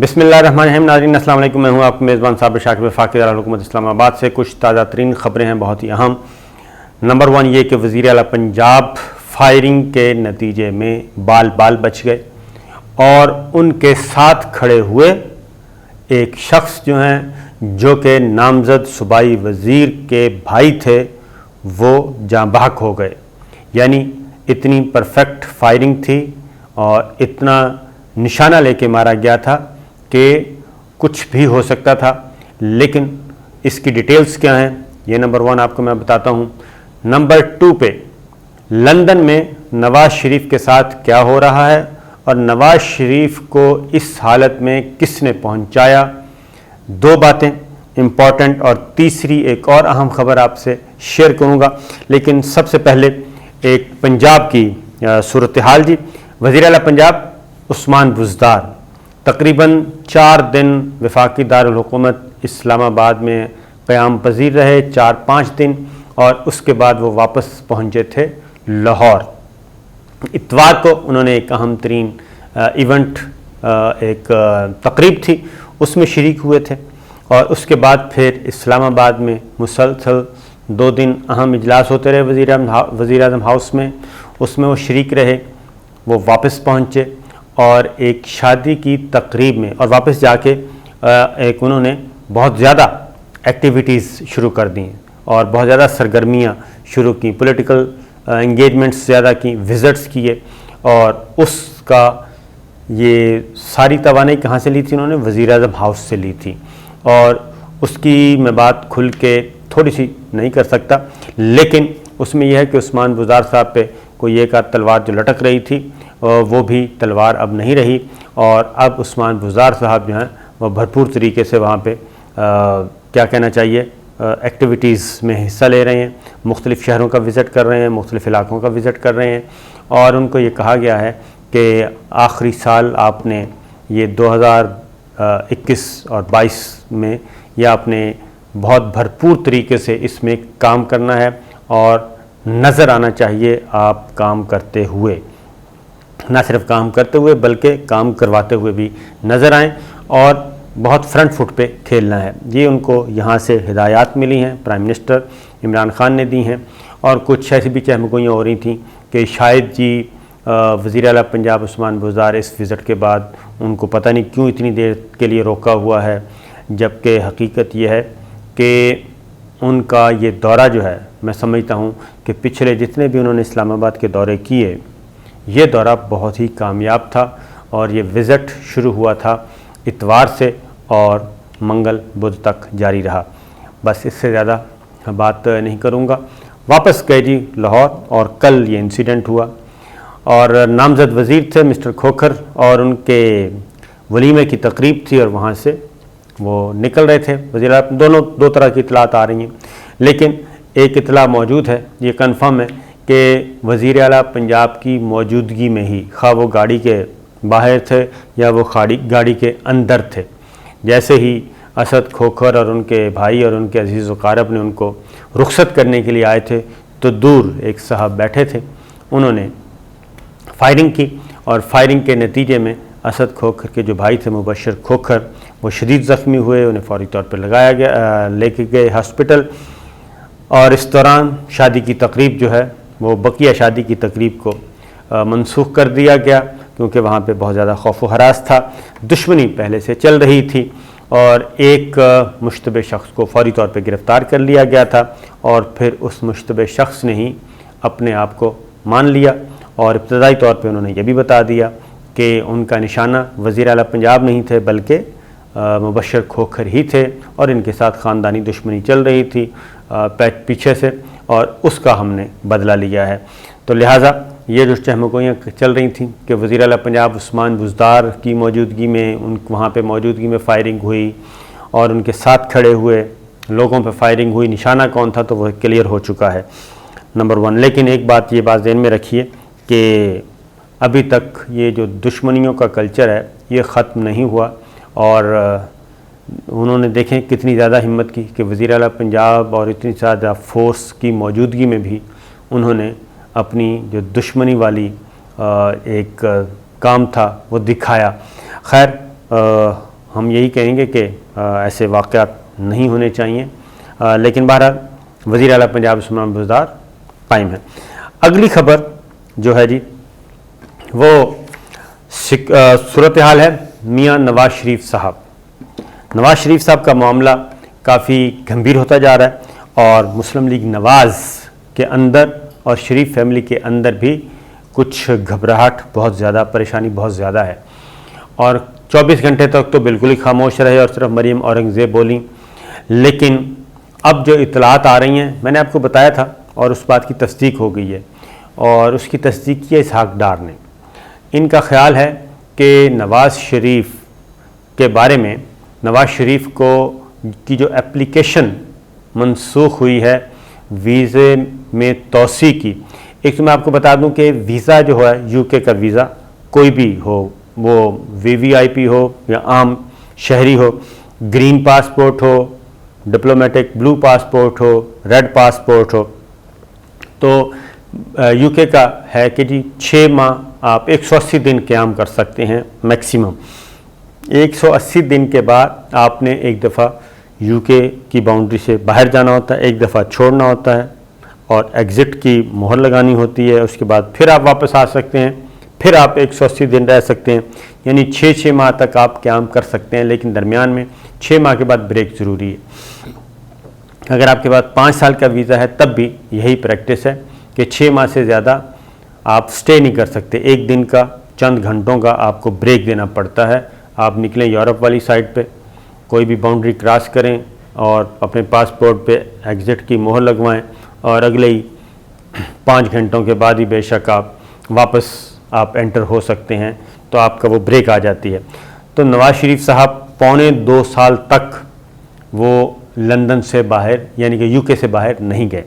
بسم اللہ الرحمن الرحیم. ناظرین السلام علیکم. میں ہوں آپ کا میزبان صابر شاکر وفاقی دارالحکومت اسلام آباد سے. کچھ تازہ ترین خبریں ہیں بہت ہی اہم. نمبر 1 یہ کہ وزیر اعلیٰ پنجاب فائرنگ کے نتیجے میں بال بچ گئے اور ان کے ساتھ کھڑے ہوئے ایک شخص جو ہیں جو کہ نامزد صوبائی وزیر کے بھائی تھے وہ جاں بحق ہو گئے. یعنی اتنی پرفیکٹ فائرنگ تھی اور اتنا نشانہ لے کے مارا گیا تھا کہ کچھ بھی ہو سکتا تھا. لیکن اس کی ڈیٹیلز کیا ہیں یہ نمبر 1 آپ کو میں بتاتا ہوں. نمبر 2 پہ لندن میں نواز شریف کے ساتھ کیا ہو رہا ہے اور نواز شریف کو اس حالت میں کس نے پہنچایا. 2 باتیں امپورٹنٹ اور تیسری ایک اور اہم خبر آپ سے شیئر کروں گا. لیکن سب سے پہلے ایک پنجاب کی صورتحال. جی وزیر اعلیٰ پنجاب عثمان بزدار تقریباً 4 دن وفاقی دارالحکومت اسلام آباد میں قیام پذیر رہے, 4-5 دن, اور اس کے بعد وہ واپس پہنچے تھے لاہور. اتوار کو انہوں نے ایک اہم ترین ایونٹ, ایک تقریب تھی, اس میں شریک ہوئے تھے اور اس کے بعد پھر اسلام آباد میں مسلسل 2 دن اہم اجلاس ہوتے رہے وزیر اعظم ہاؤس میں, اس میں وہ شریک رہے. وہ واپس پہنچے اور ایک شادی کی تقریب میں, اور واپس جا کے ایک انہوں نے بہت زیادہ ایکٹیویٹیز شروع کر دیں اور بہت زیادہ سرگرمیاں شروع کیں, پولیٹیکل انگیجمنٹس زیادہ کیں, وزٹس کیے, اور اس کا یہ ساری توانائی کہاں سے لی تھی انہوں نے وزیر اعظم ہاؤس سے لی تھی. اور اس کی میں بات کھل کے تھوڑی سی نہیں کر سکتا, لیکن اس میں یہ ہے کہ عثمان بزدار صاحب پہ کوئی ایک آدھ تلوار جو لٹک رہی تھی وہ بھی تلوار اب نہیں رہی, اور اب عثمان بزدار صاحب جو ہیں وہ بھرپور طریقے سے وہاں پہ کیا کہنا چاہیے ایکٹیویٹیز میں حصہ لے رہے ہیں, مختلف شہروں کا وزٹ کر رہے ہیں, مختلف علاقوں کا وزٹ کر رہے ہیں. اور ان کو یہ کہا گیا ہے کہ آخری سال آپ نے یہ 2021 اور 22 میں یہ آپ نے بہت بھرپور طریقے سے اس میں کام کرنا ہے اور نظر آنا چاہیے آپ کام کرتے ہوئے, نہ صرف کام کرتے ہوئے بلکہ کام کرواتے ہوئے بھی نظر آئیں اور بہت فرنٹ فٹ پہ کھیلنا ہے. یہ ان کو یہاں سے ہدایات ملی ہیں, پرائم منسٹر عمران خان نے دی ہیں, اور کچھ ایسی بھی چہمگوئیاں ہو رہی تھیں کہ شاید جی وزیر اعلیٰ پنجاب عثمان بزدار اس وزٹ کے بعد ان کو پتہ نہیں کیوں اتنی دیر کے لیے روکا ہوا ہے, جبکہ حقیقت یہ ہے کہ ان کا یہ دورہ جو ہے میں سمجھتا ہوں کہ پچھلے جتنے بھی انہوں نے اسلام آباد کے دورے کیے یہ دورہ بہت ہی کامیاب تھا, اور یہ وزٹ شروع ہوا تھا اتوار سے اور منگل بدھ تک جاری رہا. بس اس سے زیادہ بات نہیں کروں گا. واپس گئے جی لاہور, اور کل یہ انسیڈنٹ ہوا, اور نامزد وزیر تھے مسٹر کھوکھر, اور ان کے ولیمے کی تقریب تھی اور وہاں سے وہ نکل رہے تھے. وزیر اعلیٰ دو طرح کی اطلاعات آ رہی ہیں, لیکن ایک اطلاع موجود ہے, یہ کنفرم ہے کہ وزیر اعلیٰ پنجاب کی موجودگی میں ہی, خواہ وہ گاڑی کے باہر تھے یا وہ گاڑی کے اندر تھے, جیسے ہی اسد کھوکھر اور ان کے بھائی اور ان کے عزیز و اقارب نے ان کو رخصت کرنے کے لیے آئے تھے تو دور ایک صاحب بیٹھے تھے, انہوں نے فائرنگ کی, اور فائرنگ کے نتیجے میں اسد کھوکھر کے جو بھائی تھے مبشر کھوکھر وہ شدید زخمی ہوئے, انہیں فوری طور پر لے کے گئے ہاسپٹل. اور اس دوران شادی کی تقریب جو ہے وہ بقیہ شادی کی تقریب کو منسوخ کر دیا گیا, کیونکہ وہاں پہ بہت زیادہ خوف و ہراس تھا, دشمنی پہلے سے چل رہی تھی, اور ایک مشتبہ شخص کو فوری طور پہ گرفتار کر لیا گیا تھا, اور پھر اس مشتبہ شخص نے ہی اپنے آپ کو مان لیا, اور ابتدائی طور پہ انہوں نے یہ بھی بتا دیا کہ ان کا نشانہ وزیر اعلیٰ پنجاب نہیں تھے بلکہ مبشر کھوکھر ہی تھے, اور ان کے ساتھ خاندانی دشمنی چل رہی تھی پیچھے سے, اور اس کا ہم نے بدلہ لیا ہے. تو لہٰذا یہ جو چہمگوئیاں چل رہی تھیں کہ وزیر اعلیٰ پنجاب عثمان بزدار کی موجودگی میں وہاں پہ موجودگی میں فائرنگ ہوئی اور ان کے ساتھ کھڑے ہوئے لوگوں پہ فائرنگ ہوئی, نشانہ کون تھا تو وہ کلیئر ہو چکا ہے نمبر 1. لیکن ایک بات یہ ذہن میں رکھیے کہ ابھی تک یہ جو دشمنیوں کا کلچر ہے یہ ختم نہیں ہوا, اور انہوں نے دیکھیں کتنی زیادہ ہمت کی کہ وزیر اعلیٰ پنجاب اور اتنی زیادہ فورس کی موجودگی میں بھی انہوں نے اپنی جو دشمنی والی ایک کام تھا وہ دکھایا. خیر ہم یہی کہیں گے کہ ایسے واقعات نہیں ہونے چاہیے، لیکن بہرحال وزیر اعلیٰ پنجاب عثمان بزدار قائم ہے۔ اگلی خبر جو ہے جی وہ صورتحال ہے میاں نواز شریف صاحب۔ نواز شریف صاحب کا معاملہ کافی گھمبیر ہوتا جا رہا ہے، اور مسلم لیگ نواز کے اندر اور شریف فیملی کے اندر بھی کچھ گھبراہٹ بہت زیادہ، پریشانی بہت زیادہ ہے، اور 24 گھنٹے تک تو بالکل ہی خاموش رہے اور صرف مریم اورنگزیب بولیں، لیکن اب جو اطلاعات آ رہی ہیں میں نے آپ کو بتایا تھا، اور اس بات کی تصدیق ہو گئی ہے، اور اس کی تصدیق کی ہے اسحاق ڈار نے۔ ان کا خیال ہے کہ نواز شریف کے بارے میں، نواز شریف کی جو اپلیکیشن منسوخ ہوئی ہے ویزے میں توسیع کی، ایک تو میں آپ کو بتا دوں کہ ویزا جو ہے یو کے کا ویزا کوئی بھی ہو، وہ وی آئی پی ہو یا عام شہری ہو، گرین پاسپورٹ ہو، ڈپلومیٹک بلو پاسپورٹ ہو، ریڈ پاسپورٹ ہو، تو یو کے کا ہے کہ جی 6 ماہ آپ 180 دن قیام کر سکتے ہیں میکسیمم۔ 180 دن کے بعد آپ نے ایک دفعہ یو کے کی باؤنڈری سے باہر جانا ہوتا ہے، ایک دفعہ چھوڑنا ہوتا ہے، اور ایگزٹ کی مہر لگانی ہوتی ہے، اس کے بعد پھر آپ واپس آ سکتے ہیں، پھر آپ 180 دن رہ سکتے ہیں، یعنی 6 ماہ تک آپ قیام کر سکتے ہیں، لیکن درمیان میں 6 ماہ کے بعد بریک ضروری ہے۔ اگر آپ کے پاس 5 سال کا ویزا ہے تب بھی یہی پریکٹس ہے کہ 6 ماہ سے زیادہ آپ سٹے نہیں کر سکتے، ایک دن کا چند گھنٹوں کا آپ کو بریک دینا پڑتا ہے۔ آپ نکلیں یورپ والی سائڈ پہ، کوئی بھی باؤنڈری کراس کریں اور اپنے پاسپورٹ پہ ایگزٹ کی مہر لگوائیں، اور اگلے ہی 5 گھنٹوں کے بعد ہی بے شک آپ واپس انٹر ہو سکتے ہیں، تو آپ کا وہ بریک آ جاتی ہے۔ تو نواز شریف صاحب 2.25 سال تک وہ لندن سے باہر یعنی کہ یو کے سے باہر نہیں گئے،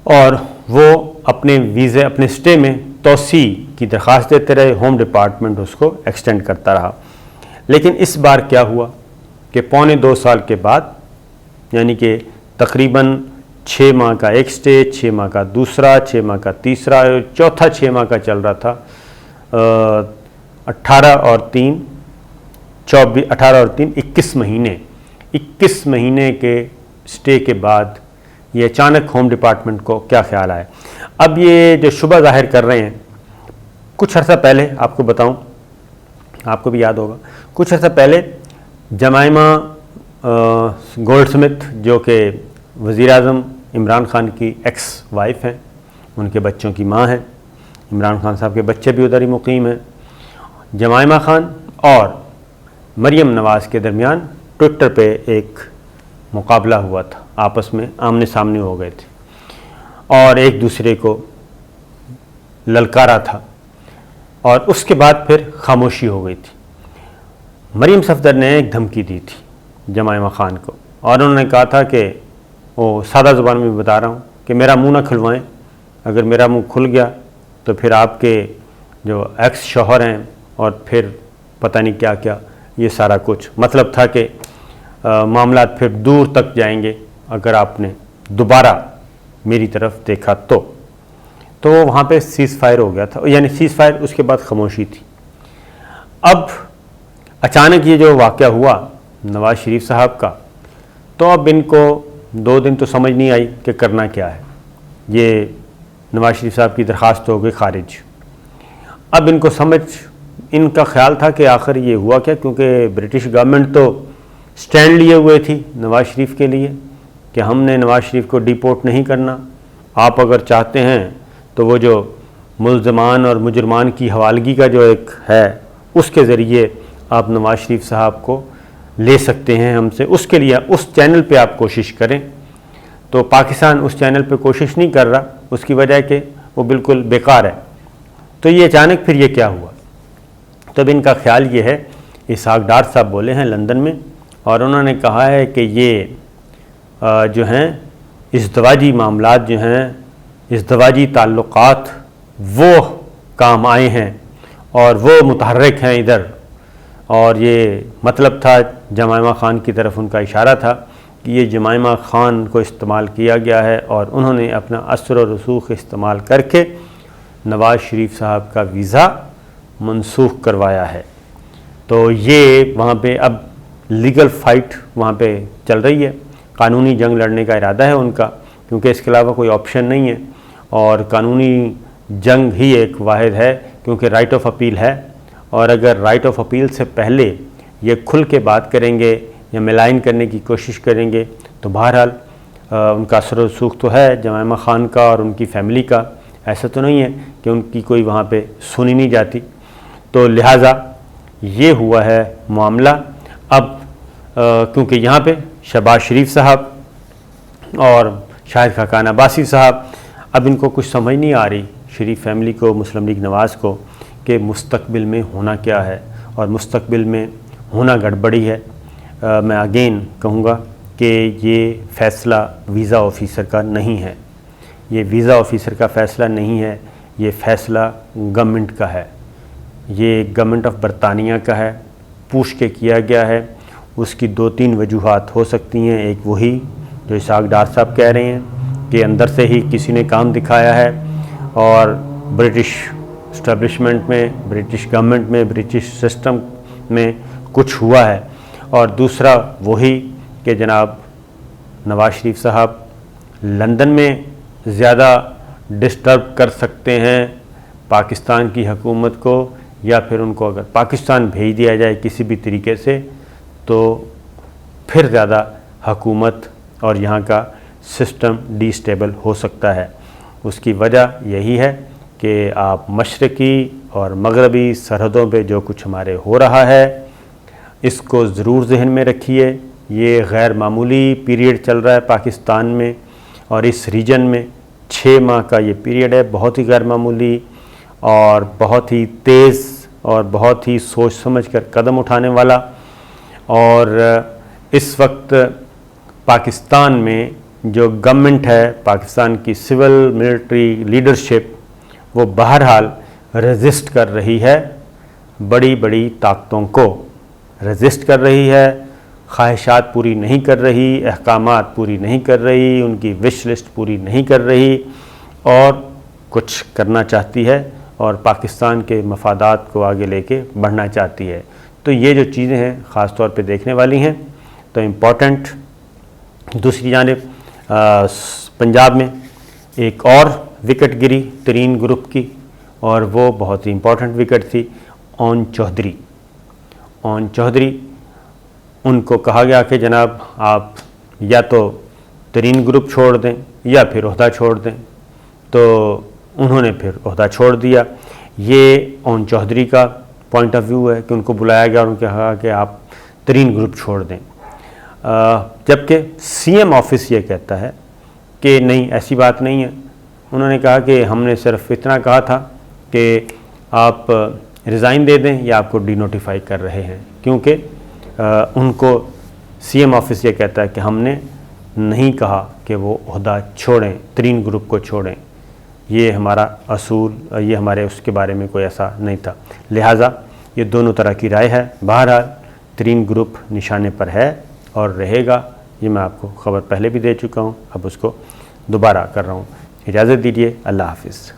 اور وہ اپنے ویزے اپنے سٹے میں توسیع کی درخواست دیتے رہے، ہوم ڈپارٹمنٹ اس کو ایکسٹینڈ کرتا رہا، لیکن اس بار کیا ہوا کہ 2.25 سال کے بعد، یعنی کہ تقریباً 6 ماہ کا ایک سٹے، 6 ماہ کا دوسرا، 6 ماہ کا تیسرا، چوتھا 6 ماہ کا چل رہا تھا، 18 اور 3 21 مہینے 21 مہینے کے سٹے کے بعد یہ اچانک ہوم ڈپارٹمنٹ کو کیا خیال آیا۔ اب یہ جو شبہ ظاہر کر رہے ہیں، کچھ عرصہ پہلے آپ کو بتاؤں، آپ کو بھی یاد ہوگا، کچھ عرصہ پہلے جمائمہ گولڈ سمتھ جو کہ وزیر اعظم عمران خان کی ایکس وائف ہیں، ان کے بچوں کی ماں ہیں، عمران خان صاحب کے بچے بھی ادھر ہی مقیم ہیں، جمائمہ خان اور مریم نواز کے درمیان ٹویٹر پہ ایک مقابلہ ہوا تھا، آپس میں آمنے سامنے ہو گئے تھے اور ایک دوسرے کو للکارا تھا، اور اس کے بعد پھر خاموشی ہو گئی تھی۔ مریم صفدر نے ایک دھمکی دی تھی جمائمہ خان کو، اور انہوں نے کہا تھا کہ وہ سادہ زبان میں بتا رہا ہوں کہ میرا منہ نہ کھلوائیں، اگر میرا منہ کھل گیا تو پھر آپ کے جو ایکس شوہر ہیں اور پھر پتہ نہیں کیا کیا، یہ سارا کچھ مطلب تھا کہ معاملات پھر دور تک جائیں گے اگر آپ نے دوبارہ میری طرف دیکھا تو وہاں پہ سیز فائر ہو گیا تھا، یعنی سیز فائر، اس کے بعد خاموشی تھی۔ اب اچانک یہ جو واقعہ ہوا نواز شریف صاحب کا، تو اب ان کو 2 دن تو سمجھ نہیں آئی کہ کرنا کیا ہے، یہ نواز شریف صاحب کی درخواست ہو گئی خارج۔ اب ان کا خیال تھا کہ آخر یہ ہوا کیا، کیونکہ برٹش گورنمنٹ تو سٹینڈ لیے ہوئے تھی نواز شریف کے لیے کہ ہم نے نواز شریف کو ڈیپورٹ نہیں کرنا، آپ اگر چاہتے ہیں تو وہ جو ملزمان اور مجرمان کی حوالگی کا جو ایک ہے، اس کے ذریعے آپ نواز شریف صاحب کو لے سکتے ہیں ہم سے، اس کے لیے اس چینل پہ آپ کوشش کریں۔ تو پاکستان اس چینل پہ کوشش نہیں کر رہا، اس کی وجہ کہ وہ بالکل بیکار ہے۔ تو یہ اچانک پھر یہ کیا ہوا، تب ان کا خیال یہ ہے، اسحاق ڈار صاحب بولے ہیں لندن میں، اور انہوں نے کہا ہے کہ یہ جو ہیں ازدواجی معاملات جو ہیں، ازدواجی تعلقات وہ کام آئے ہیں اور وہ متحرک ہیں ادھر، اور یہ مطلب تھا جمائمہ خان کی طرف ان کا اشارہ تھا کہ یہ جمائمہ خان کو استعمال کیا گیا ہے، اور انہوں نے اپنا اثر و رسوخ استعمال کر کے نواز شریف صاحب کا ویزا منسوخ کروایا ہے۔ تو یہ وہاں پہ اب لیگل فائٹ وہاں پہ چل رہی ہے، قانونی جنگ لڑنے کا ارادہ ہے ان کا، کیونکہ اس کے علاوہ کوئی آپشن نہیں ہے، اور قانونی جنگ ہی ایک واحد ہے، کیونکہ رائٹ آف اپیل ہے، اور اگر رائٹ آف اپیل سے پہلے یہ کھل کے بات کریں گے یا ملائن کرنے کی کوشش کریں گے تو بہرحال ان کا اثر و رسوخ تو ہے جمائمہ خان کا اور ان کی فیملی کا، ایسا تو نہیں ہے کہ ان کی کوئی وہاں پہ سنی نہیں جاتی۔ تو لہٰذا یہ ہوا ہے معاملہ۔ اب کیونکہ یہاں پہ شہباز شریف صاحب اور شاہد خاقان عباسی صاحب، اب ان کو کچھ سمجھ نہیں آ رہی، شریف فیملی کو، مسلم لیگ نواز کو، کہ مستقبل میں ہونا کیا ہے، اور مستقبل میں ہونا گڑبڑی ہے۔ میں اگین کہوں گا کہ یہ فیصلہ ویزا آفیسر کا نہیں ہے، یہ ویزا آفیسر کا فیصلہ نہیں ہے، یہ فیصلہ گورنمنٹ کا ہے، یہ گورنمنٹ آف برطانیہ کا ہے، پوچھ کے کیا گیا ہے۔ اس کی 2-3 وجوہات ہو سکتی ہیں، ایک وہی جو اسحاق ڈار صاحب کہہ رہے ہیں کہ اندر سے ہی کسی نے کام دکھایا ہے، اور برٹش اسٹیبلشمنٹ میں، برٹش گورنمنٹ میں، برٹش سسٹم میں کچھ ہوا ہے، اور دوسرا وہی کہ جناب نواز شریف صاحب لندن میں زیادہ ڈسٹرب کر سکتے ہیں پاکستان کی حکومت کو، یا پھر ان کو اگر پاکستان بھیج دیا جائے کسی بھی طریقے سے تو پھر زیادہ حکومت اور یہاں کا سسٹم ڈی سٹیبل ہو سکتا ہے۔ اس کی وجہ یہی ہے کہ آپ مشرقی اور مغربی سرحدوں پہ جو کچھ ہمارے ہو رہا ہے اس کو ضرور ذہن میں رکھیے۔ یہ غیر معمولی پیریڈ چل رہا ہے پاکستان میں، اور اس ریجن میں 6 ماہ کا یہ پیریڈ ہے، بہت ہی غیر معمولی اور بہت ہی تیز اور بہت ہی سوچ سمجھ کر قدم اٹھانے والا۔ اور اس وقت پاکستان میں جو گورنمنٹ ہے، پاکستان کی سول ملٹری لیڈرشپ، وہ بہرحال ریزسٹ کر رہی ہے، بڑی بڑی طاقتوں کو ریزسٹ کر رہی ہے، خواہشات پوری نہیں کر رہی، احکامات پوری نہیں کر رہی، ان کی وش لسٹ پوری نہیں کر رہی، اور کچھ کرنا چاہتی ہے اور پاکستان کے مفادات کو آگے لے کے بڑھنا چاہتی ہے۔ تو یہ جو چیزیں ہیں خاص طور پہ دیکھنے والی ہیں۔ تو امپورٹنٹ دوسری جانب پنجاب میں ایک اور وکٹ گری ترین گروپ کی، اور وہ بہت ہی امپورٹنٹ وکٹ تھی، اون چودھری۔ اون چودھری، ان کو کہا گیا کہ جناب آپ یا تو ترین گروپ چھوڑ دیں یا پھر عہدہ چھوڑ دیں، تو انہوں نے پھر عہدہ چھوڑ دیا۔ یہ اون چودھری کا پوائنٹ آف ویو ہے کہ ان کو بلایا گیا اور ان کو کہا کہ آپ ترین گروپ چھوڑ دیں، جبکہ سی ایم آفس یہ کہتا ہے کہ نہیں، ایسی بات نہیں ہے۔ انہوں نے کہا کہ ہم نے صرف اتنا کہا تھا کہ آپ ریزائن دے دیں یا آپ کو ڈی نوٹیفائی کر رہے ہیں، کیونکہ ان کو سی ایم آفس یہ کہتا ہے کہ ہم نے نہیں کہا کہ وہ عہدہ چھوڑیں، ترین گروپ کو چھوڑیں، یہ ہمارا اصول، یہ ہمارے اس کے بارے میں کوئی ایسا نہیں تھا۔ لہٰذا یہ دونوں طرح کی رائے ہے۔ بہرحال ترین گروپ نشانے پر ہے اور رہے گا، یہ میں آپ کو خبر پہلے بھی دے چکا ہوں، اب اس کو دوبارہ کر رہا ہوں۔ اجازت دیجیے، اللہ حافظ۔